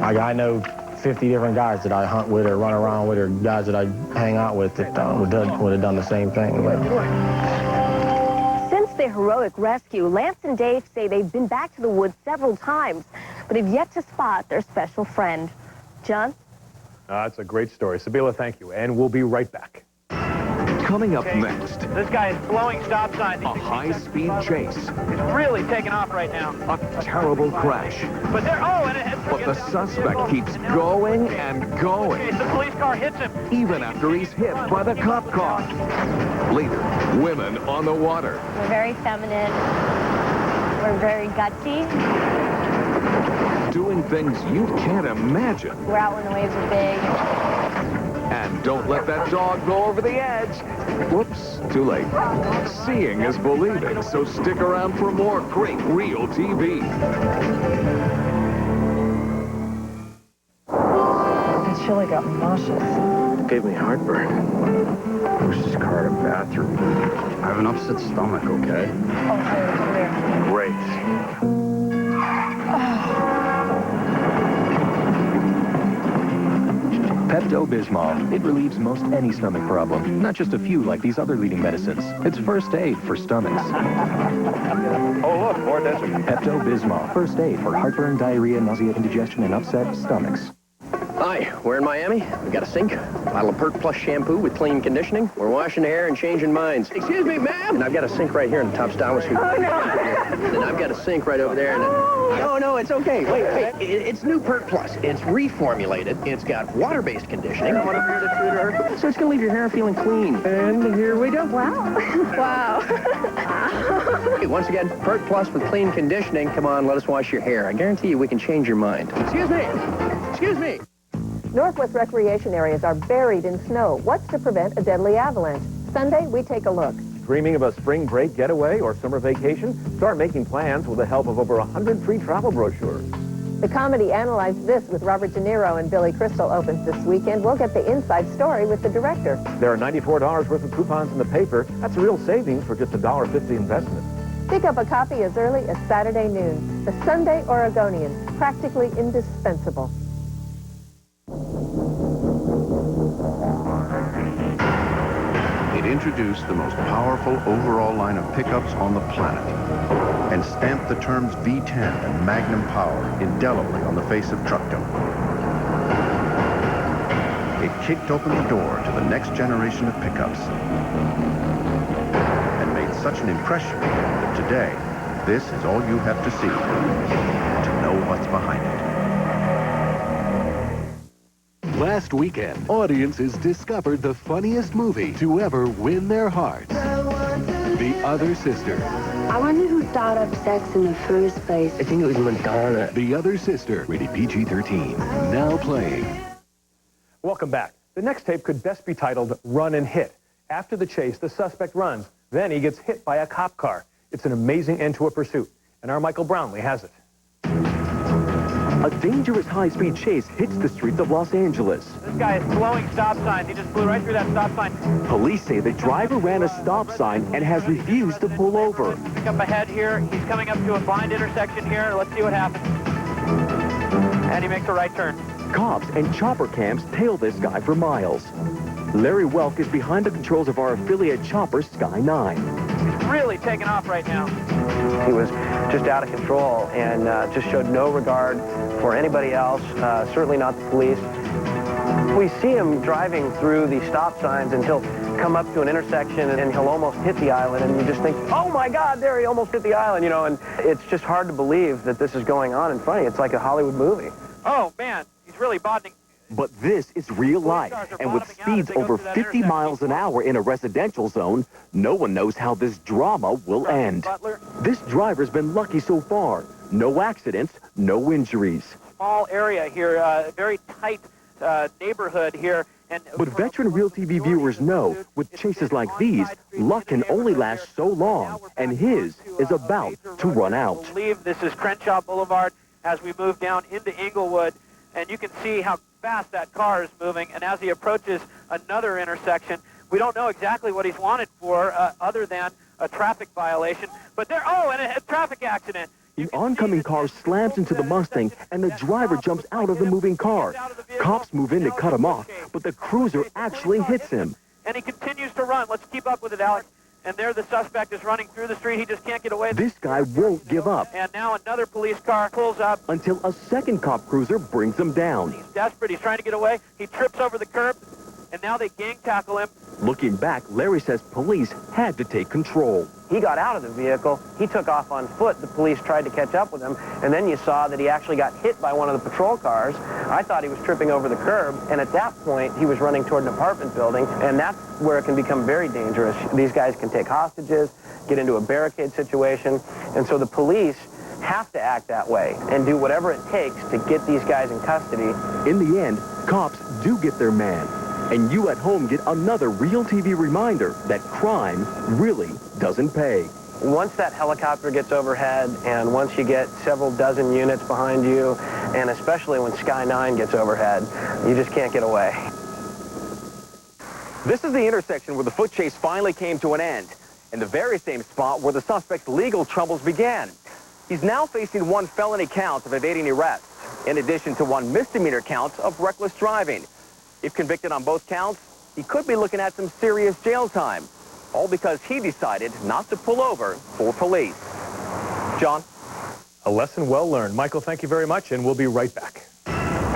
I know 50 different guys that I hunt with or run around with or guys that I hang out with that would have done the same thing. Since their heroic rescue, Lance and Dave say they've been back to the woods several times, but have yet to spot their special friend. John? That's a great story. Sabila, thank you. And we'll be right back. Coming up next, This guy is blowing stop signs. a high-speed chase, He's really taking off right now. a terrible crash. But there, But the suspect keeps going and going, the police car hits him. even after he's hit by the cop car. Later, women on the water. We're very feminine. We're very gutsy. Doing things you can't imagine. We're out when the waves are big. And don't let that dog go over the edge. Whoops, too late. Seeing is believing, so stick around for more great Real TV. That chili got muscles. Gave me heartburn. I was just car to the bathroom. I have an upset stomach, okay? Oh, here. Great. Pepto-Bismol. It relieves most any stomach problem, not just a few like these other leading medicines. It's first aid for stomachs. Oh, look, more desert. Pepto-Bismol. First aid for heartburn, diarrhea, nausea, indigestion, and upset stomachs. Hi, we're in Miami. We got a sink, a bottle of Pert Plus shampoo with clean conditioning. We're washing hair and changing minds. Excuse me, ma'am. And I've got a sink right here in the top stylish. Oh, no. And I've got a sink right over there. And no, it's okay. Wait. It's new Pert Plus. It's reformulated. It's got water-based conditioning. So it's going to leave your hair feeling clean. And here we go. Wow. Wow. Hey, once again, Pert Plus with clean conditioning. Come on, let us wash your hair. I guarantee you we can change your mind. Excuse me. Excuse me. Northwest recreation areas are buried in snow. What's to prevent a deadly avalanche? Sunday, we take a look. Dreaming of a spring break getaway or summer vacation? Start making plans with the help of over 100 free travel brochures. The comedy Analyze This with Robert De Niro and Billy Crystal opens this weekend. We'll get the inside story with the director. There are $94 worth of coupons in the paper. That's a real savings for just a $1.50 investment. Pick up a copy as early as Saturday noon. The Sunday Oregonian, practically indispensable. It introduced the most powerful overall line of pickups on the planet and stamped the terms V10 and Magnum Power indelibly on the face of truckdom. It kicked open the door to the next generation of pickups and made such an impression that today, this is all you have to see to know what's behind it. Last weekend, audiences discovered the funniest movie to ever win their hearts. The Other Sister. I wonder who thought up sex in the first place. I think it was Madonna. The Other Sister, rated PG-13. Now playing. Welcome back. The next tape could best be titled Run and Hit. After the chase, the suspect runs. Then he gets hit by a cop car. It's an amazing end to a pursuit. And our Michael Brownlee has it. A dangerous high-speed chase hits the streets of Los Angeles. This guy is blowing stop signs. He just blew right through that stop sign. Police say the driver ran a stop sign and has refused to pull over. Pick up ahead here. He's coming up to a blind intersection here. Let's see what happens. And he makes a right turn. Cops and chopper cams tail this guy for miles. Larry Welk is behind the controls of our affiliate chopper, Sky 9. He's really taking off right now. He was just out of control and just showed no regard for anybody else, certainly not the police. We see him driving through the stop signs and he'll come up to an intersection and he'll almost hit the island, and you just think, oh my God, there, he almost hit the island, you know, and it's just hard to believe that this is going on in front of you. It's like a Hollywood movie. Oh, man, he's really bottoming. But this is real life, and with speeds over 50 miles an hour in a residential zone, no one knows how this drama will end. This driver's been lucky so far. No accidents, no injuries. Small area here, very tight neighborhood here. But veteran Real TV viewers know, with chases like these, luck can only last so long, and his is about to run out. I believe this is Crenshaw Boulevard as we move down into Inglewood, and you can see how fast that car is moving, and as he approaches another intersection, we don't know exactly what he's wanted for other than a traffic violation. But there, and a traffic accident. The oncoming car slams into the Mustang, and the driver jumps out of the moving car. Cops move in to cut him off, but the cruiser actually hits him. And he continues to run. Let's keep up with it, Alex. And there the suspect is running through the street. He just can't get away. This guy won't give up. And now another police car pulls up. Until a second cop cruiser brings him down. He's desperate. He's trying to get away. He trips over the curb, and now they gang tackle him. Looking back, Larry says police had to take control. He got out of the vehicle. He took off on foot. The police tried to catch up with him. And then you saw that he actually got hit by one of the patrol cars. I thought he was tripping over the curb. And at that point, he was running toward an apartment building. And that's where it can become very dangerous. These guys can take hostages, get into a barricade situation. And so the police have to act that way and do whatever it takes to get these guys in custody. In the end, cops do get their man. And you at home get another Real TV reminder that crime really doesn't pay. Once that helicopter gets overhead, and once you get several dozen units behind you, and especially when Sky 9 gets overhead, you just can't get away. This is the intersection where the foot chase finally came to an end, and the very same spot where the suspect's legal troubles began. He's now facing 1 felony count of evading arrest, in addition to 1 misdemeanor count of reckless driving. If convicted on both counts, he could be looking at some serious jail time, all because he decided not to pull over for police. John? A lesson well learned. Michael, thank you very much, and we'll be right back.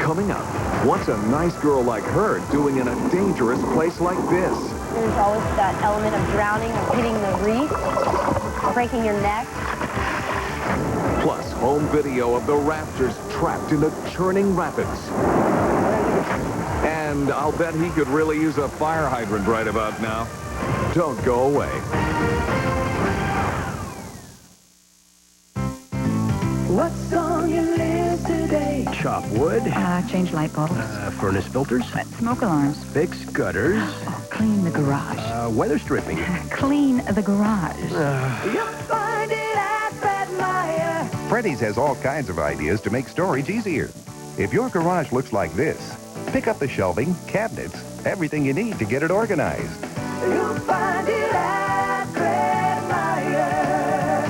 Coming up, what's a nice girl like her doing in a dangerous place like this? There's always that element of drowning, of hitting the reef, breaking your neck. Plus, home video of the rafters trapped in the churning rapids. And I'll bet he could really use a fire hydrant right about now. Don't go away. What song you live today? Chop wood. Change light bulbs. Furnace filters. Smoke alarms. Fix gutters. Clean the garage. Weather stripping. Clean the garage. You'll find it at Fred Meyer. Freddy's has all kinds of ideas to make storage easier. If your garage looks like this, pick up the shelving, cabinets, everything you need to get it organized. You'll find it at Fred Meyer.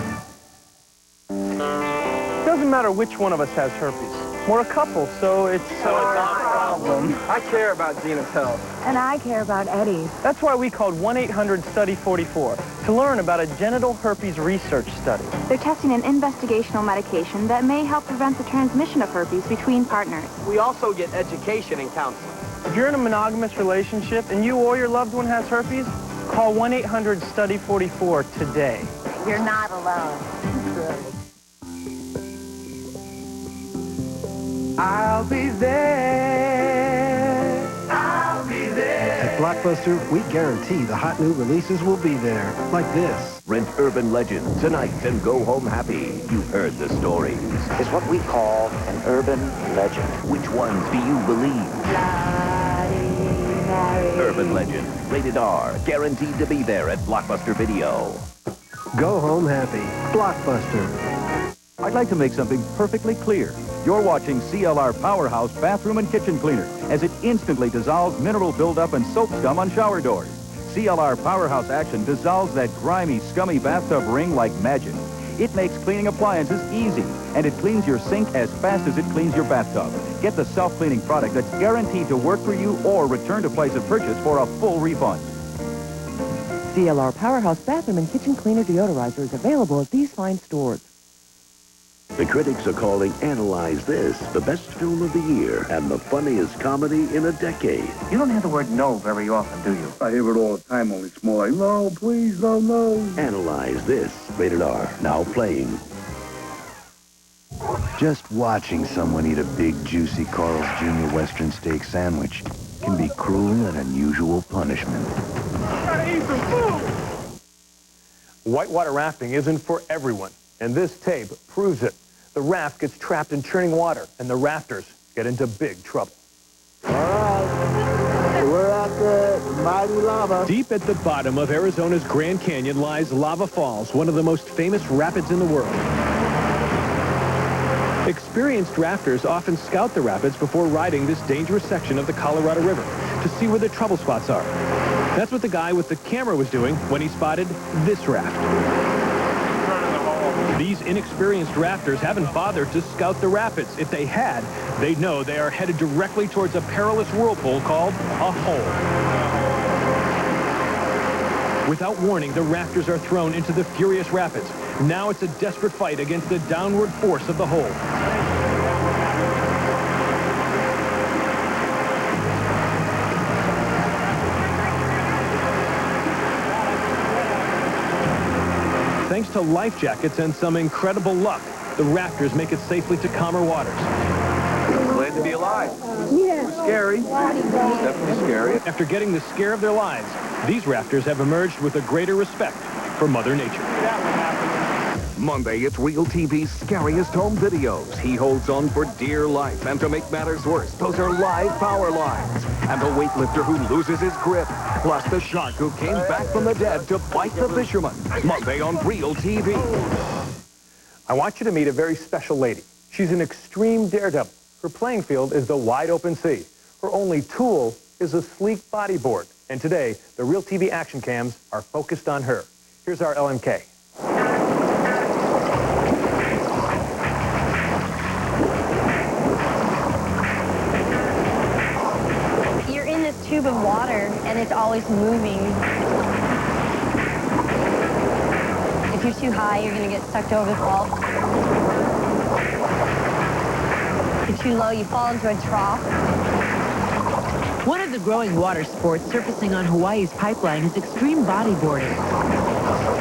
Doesn't matter which one of us has herpes. We're a couple, so it's our problem. I care about Gina's health. And I care about Eddie's. That's why we called 1-800-STUDY-44 to learn about a genital herpes research study. They're testing an investigational medication that may help prevent the transmission of herpes between partners. We also get education and counseling. If you're in a monogamous relationship and you or your loved one has herpes, call 1-800-STUDY-44 today. You're not alone. I'll be there. I'll be there. At Blockbuster, we guarantee the hot new releases will be there, like this. Rent Urban Legend tonight and go home happy. You've heard the stories. It's what we call an urban legend. Which ones do you believe? Urban Legend, rated R, guaranteed to be there at Blockbuster Video. Go home happy. Blockbuster. I'd like to make something perfectly clear. You're watching CLR Powerhouse Bathroom and Kitchen Cleaner as it instantly dissolves mineral buildup and soap scum on shower doors. CLR Powerhouse Action dissolves that grimy, scummy bathtub ring like magic. It makes cleaning appliances easy, and it cleans your sink as fast as it cleans your bathtub. Get the self-cleaning product that's guaranteed to work for you or return to place of purchase for a full refund. CLR Powerhouse Bathroom and Kitchen Cleaner Deodorizer is available at these fine stores. The critics are calling Analyze This the best film of the year and the funniest comedy in a decade. You don't hear the word no very often, do you? I hear it all the time, only it's more like, no, please, no, no. Analyze This, rated R, now playing. Just watching someone eat a big, juicy Carl's Jr. Western steak sandwich can be cruel and unusual punishment. Gotta eat some food! Whitewater rafting isn't for everyone, and this tape proves it. The raft gets trapped in churning water, and the rafters get into big trouble. All right, we're at the mighty lava. Deep at the bottom of Arizona's Grand Canyon lies Lava Falls, one of the most famous rapids in the world. Experienced rafters often scout the rapids before riding this dangerous section of the Colorado River to see where the trouble spots are. That's what the guy with the camera was doing when he spotted this raft. These inexperienced rafters haven't bothered to scout the rapids. If they had, they'd know they are headed directly towards a perilous whirlpool called a hole. Without warning, the rafters are thrown into the furious rapids. Now it's a desperate fight against the downward force of the hole. to life jackets and some incredible luck, the Raptors make it safely to calmer waters. Glad to be alive. Yeah. It was scary. It was definitely scary. After getting the scare of their lives, these Raptors have emerged with a greater respect for Mother Nature. Monday, it's Real TV's scariest home videos. He holds on for dear life, and to make matters worse, those are live power lines. And the weightlifter who loses his grip, plus the shark who came back from the dead to bite the fisherman. Monday on Real TV. I want you to meet a very special lady. She's an extreme daredevil. Her playing field is the wide open sea. Her only tool is a sleek bodyboard. And today, the Real TV action cams are focused on her. Here's our LMK. You're in this tube of water, and it's always moving. If you're too high, you're going to get sucked over the fall. If you're too low, you fall into a trough. One of the growing water sports surfacing on Hawaii's pipeline is extreme bodyboarding.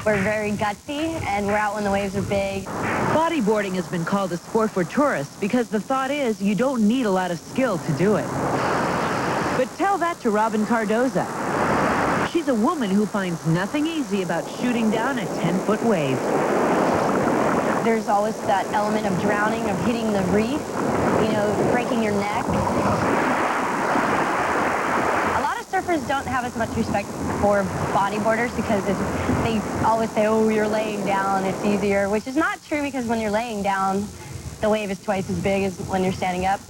We're very gutsy, and we're out when the waves are big. Bodyboarding has been called a sport for tourists because the thought is you don't need a lot of skill to do it. But tell that to Robin Cardoza. She's a woman who finds nothing easy about shooting down a 10-foot wave. There's always that element of drowning, of hitting the reef, you know, breaking your neck. A lot of surfers don't have as much respect for bodyboarders because they always say, oh, you're laying down, it's easier, which is not true because when you're laying down, the wave is twice as big as when you're standing up.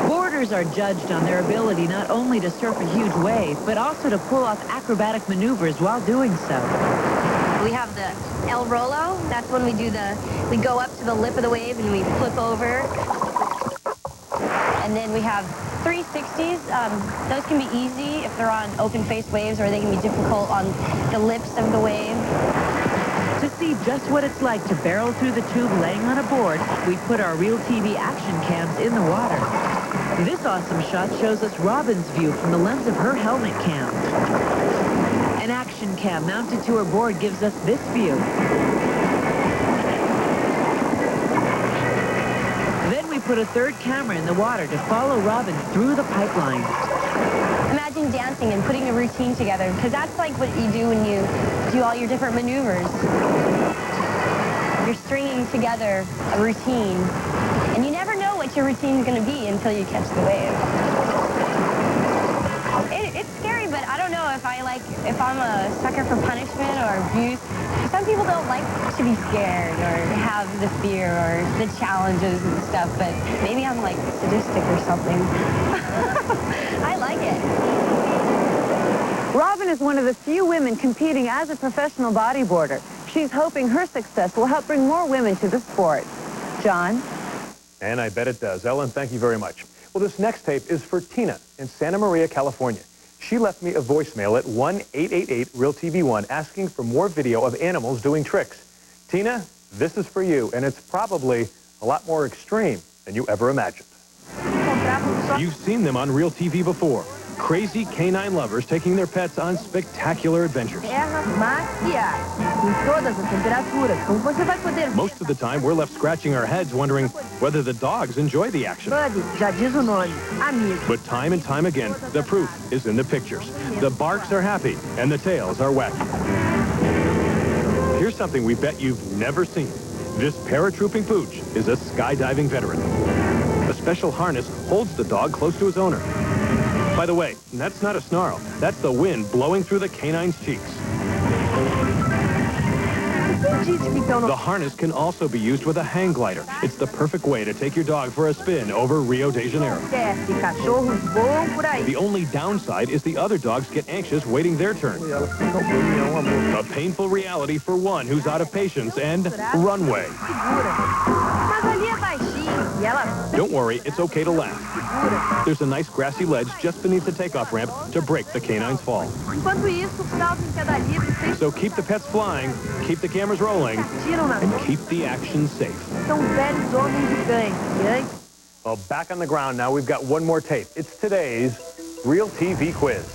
Boarders are judged on their ability not only to surf a huge wave, but also to pull off acrobatic maneuvers while doing so. We have the El Rolo. That's when we go up to the lip of the wave and we flip over. And then we have 360s. Those can be easy if they're on open-faced waves, or they can be difficult on the lips of the wave. To see just what it's like to barrel through the tube laying on a board, we put our Real TV action cams in the water. This awesome shot shows us Robin's view from the lens of her helmet cam. An action cam mounted to her board gives us this view. Then we put a third camera in the water to follow Robin through the pipeline. Imagine dancing and putting a routine together, because that's like what you do when you do all your different maneuvers. You're stringing together a routine, and you never know what your routine is going to be until you catch the wave. It's scary, but I don't know if I'm a sucker for punishment or abuse. Some people don't like to be scared or have the fear or the challenges and stuff, but maybe I'm like sadistic or something. I like it. Robin is one of the few women competing as a professional bodyboarder. She's hoping her success will help bring more women to the sport. John? And I bet it does. Ellen, thank you very much. Well, this next tape is for Tina in Santa Maria, California. She left me a voicemail at 1-888-REAL-TV1 asking for more video of animals doing tricks. Tina, this is for you, and it's probably a lot more extreme than you ever imagined. You've seen them on Real TV before. Crazy canine lovers taking their pets on spectacular adventures. Most of the time, we're left scratching our heads wondering whether the dogs enjoy the action. But time and time again, the proof is in the pictures. The barks are happy, and the tails are wacky. Here's something we bet you've never seen. This paratrooping pooch is a skydiving veteran. A special harness holds the dog close to his owner. By the way, that's not a snarl. That's the wind blowing through the canine's cheeks. The harness can also be used with a hang glider. It's the perfect way to take your dog for a spin over Rio de Janeiro. The only downside is the other dogs get anxious waiting their turn. A painful reality for one who's out of patience and runway. Don't worry, it's okay to laugh. There's a nice grassy ledge just beneath the takeoff ramp to break the canine's fall. So keep the pets flying, keep the cameras rolling, and keep the action safe. Well, back on the ground now, we've got one more tape. It's today's Real TV quiz.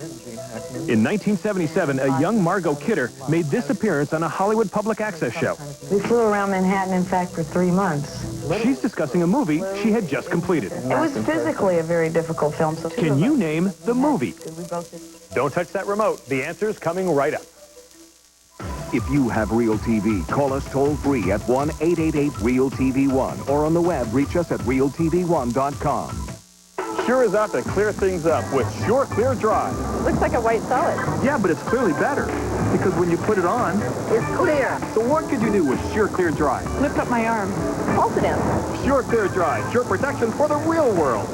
In 1977, a young Margot Kidder made this appearance on a Hollywood public access show. We flew around Manhattan, in fact, for 3 months. She's discussing a movie she had just completed. It was physically a very difficult film. So Can you name the movie? Don't touch that remote. The answer's coming right up. If you have Real TV, call us toll-free at 1-888-REAL-TV1 or on the web, reach us at realtv1.com. Sure is out to clear things up with Sure Clear Dry. Looks like a white solid. Yeah, but it's clearly better because when you put it on, It's clear. so what could you do with Sure Clear Dry? Lift up my arm. Pulse it in. Sure Clear Dry, sure protection for the real world.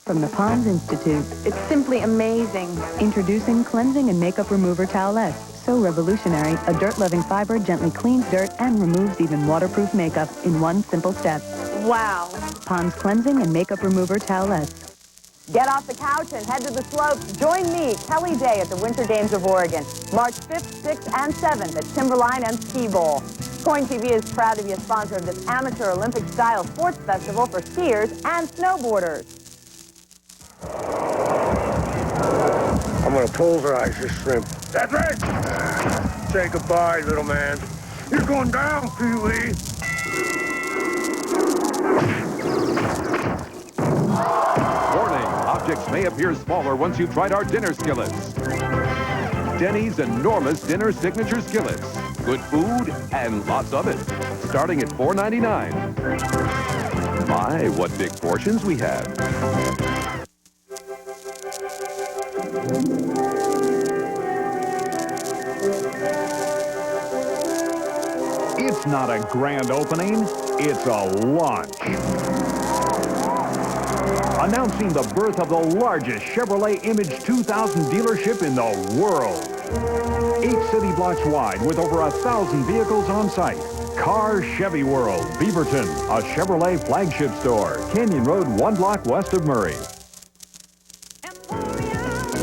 From the Pond's Institute, It's simply amazing. introducing Cleansing and Makeup Remover Towelette. So revolutionary, a dirt-loving fiber gently cleans dirt and removes even waterproof makeup in one simple step. Wow. Pond's Cleansing and Makeup Remover Towelette. Get off the couch and head to the slopes. Join me, Kelly Day, at the Winter Games of Oregon, March 5th, 6th, and 7th at Timberline and Ski Bowl. Coin TV is proud to be a sponsor of this amateur Olympic-style sports festival for skiers and snowboarders. I'm gonna pulverize this shrimp. That's right! Say goodbye, little man. You're going down, Pee-wee. Warning, objects may appear smaller once you've tried our dinner skillets. Denny's enormous dinner signature skillets. Good food and lots of it. Starting at $4.99. My, what big portions we have. It's not a grand opening, it's a launch. Announcing the birth of the largest Chevrolet Image 2000 dealership in the world. 8 city blocks wide with over 1,000 vehicles on site. Car Chevy World, Beaverton, a Chevrolet flagship store. Canyon Road, 1 block west of Murray.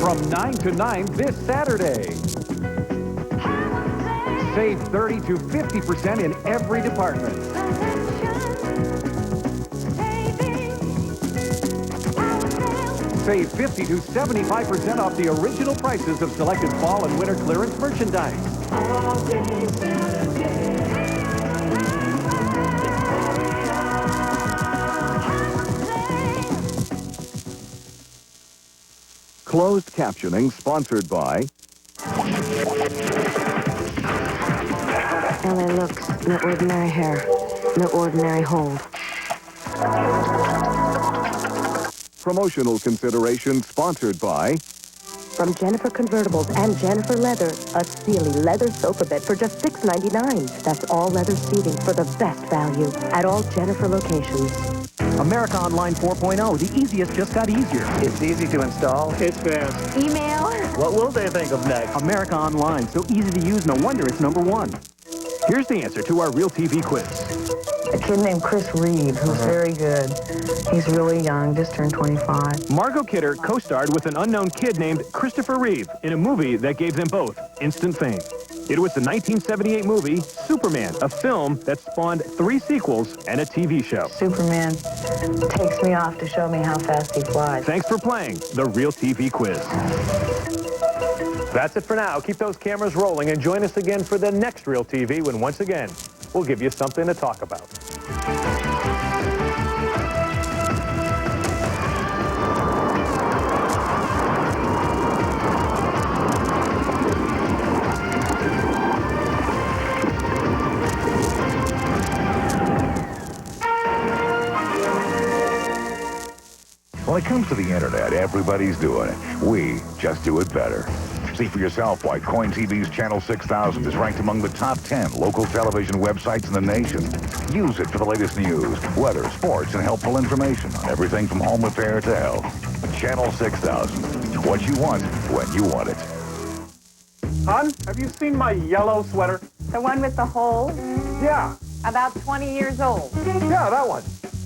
From 9 to 9 this Saturday. Save 30 to 50% in every department. Save 50 to 75% off the original prices of selected fall and winter clearance merchandise. Closed captioning sponsored by LA looks, no ordinary hair, no ordinary hold. Promotional consideration sponsored by From Jennifer Convertibles and Jennifer Leather, a Sealy leather sofa bed for just $6.99. That's all leather seating for the best value at all Jennifer locations. America Online 4.0, the easiest just got easier. It's easy to install. It's fast. Email. What will they think of next? America Online, so easy to use, no wonder it's #1. Here's the answer to our Real TV quiz. A kid named Chris Reeve, who's very good. He's really young, just turned 25. Margot Kidder co-starred with an unknown kid named Christopher Reeve in a movie that gave them both instant fame. It was the 1978 movie Superman, a film that spawned 3 sequels and a TV show. Superman takes me off to show me how fast he flies. Thanks for playing the Real TV quiz. That's it for now. Keep those cameras rolling and join us again for the next Real TV when once again, we'll give you something to talk about. When it comes to the internet, everybody's doing it. We just do it better. See for yourself why Coin TV's Channel 6000 is ranked among the top 10 local television websites in the nation. Use it for the latest news, weather, sports, and helpful information on everything from home affair to health. Channel 6000. What you want, when you want it. Hon, have you seen my yellow sweater? The one with the hole? Yeah. About 20 years old. Yeah, that one.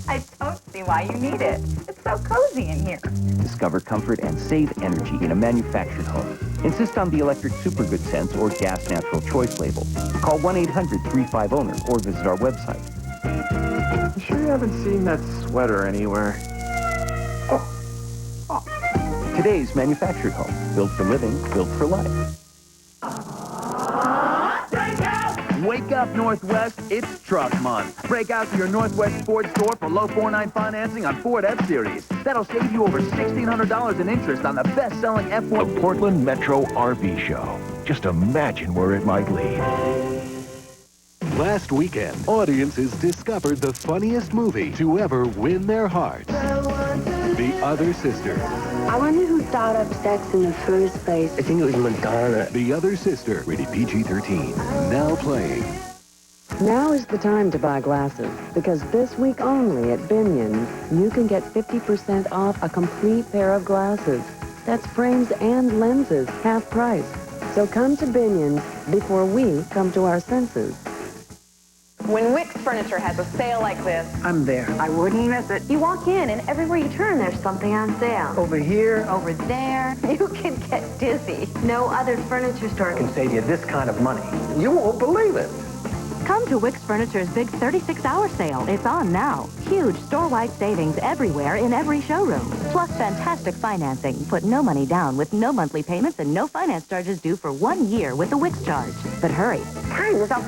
I don't see why you need it. It's so cozy in here. Discover comfort and save energy in a manufactured home. Insist on the electric Supergood Sense or Gas Natural Choice label. Call 1-800-35-OWNER or visit our website. You sure you haven't seen that sweater anywhere? Today's manufactured home. Built for living, built for life. Wake up, Northwest. It's Truck Month. Break out to your Northwest Ford store for low 4.9 financing on Ford F-Series. That'll save you over $1,600 in interest on the best-selling F1. The Portland Metro RV Show. Just imagine where it might lead. Last weekend, audiences discovered the funniest movie to ever win their hearts. The Other Sister. I wonder who thought up sex in the first place. I think it was Madonna. The Other Sister, rated PG-13. Now playing. Now is the time to buy glasses, because this week only at Binion's, you can get 50% off a complete pair of glasses. That's frames and lenses, half price. So come to Binion's before we come to our senses. When Wix Furniture has a sale like this, I'm there. I wouldn't miss it. You walk in and everywhere you turn, there's something on sale. Over here. Over there. You can get dizzy. No other furniture store can save you this kind of money. You won't believe it. Come to Wix Furniture's big 36-hour sale. It's on now. Huge store-wide savings everywhere in every showroom. Plus fantastic financing. Put no money down with no monthly payments and no finance charges due for 1 year with the Wix charge. But hurry. Time is up.